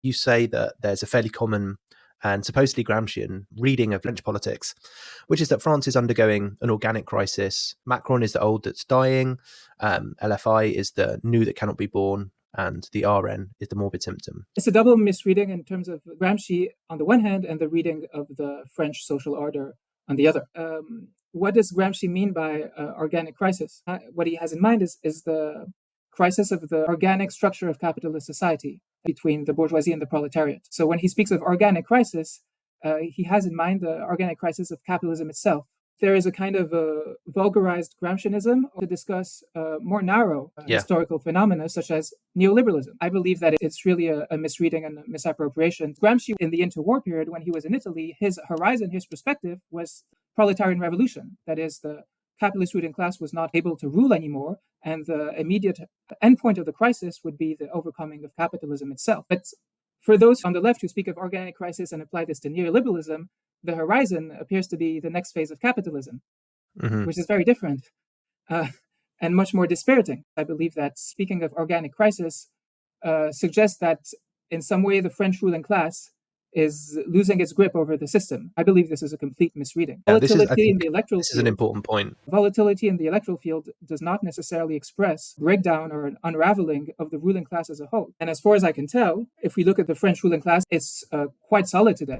You say that there's a fairly common and supposedly Gramscian reading of French politics, which is that France is undergoing an organic crisis. Macron is the old that's dying. LFI is the new that cannot be born. And the RN is the morbid symptom. It's a double misreading in terms of Gramsci on the one hand and the reading of the French social order on the other. What does Gramsci mean by organic crisis? What he has in mind is the crisis of the organic structure of capitalist society between the bourgeoisie and the proletariat. So when he speaks of organic crisis, he has in mind the organic crisis of capitalism itself. There is a kind of vulgarized Gramscianism to discuss more narrow historical phenomena such as neoliberalism. I believe that it's really a misreading and a misappropriation. Gramsci, in the interwar period, when he was in Italy, his horizon, his perspective was proletarian revolution. That is, the capitalist ruling class was not able to rule anymore, and the immediate endpoint of the crisis would be the overcoming of capitalism itself. But for those on the left who speak of organic crisis and apply this to neoliberalism, the horizon appears to be the next phase of capitalism, which is very different and much more dispiriting. I believe that speaking of organic crisis suggests that in some way the French ruling class is losing its grip over the system. I believe this is a complete misreading. This is an important point. Volatility in the electoral field does not necessarily express breakdown or an unraveling of the ruling class as a whole. And as far as I can tell, if we look at the French ruling class, it's quite solid today.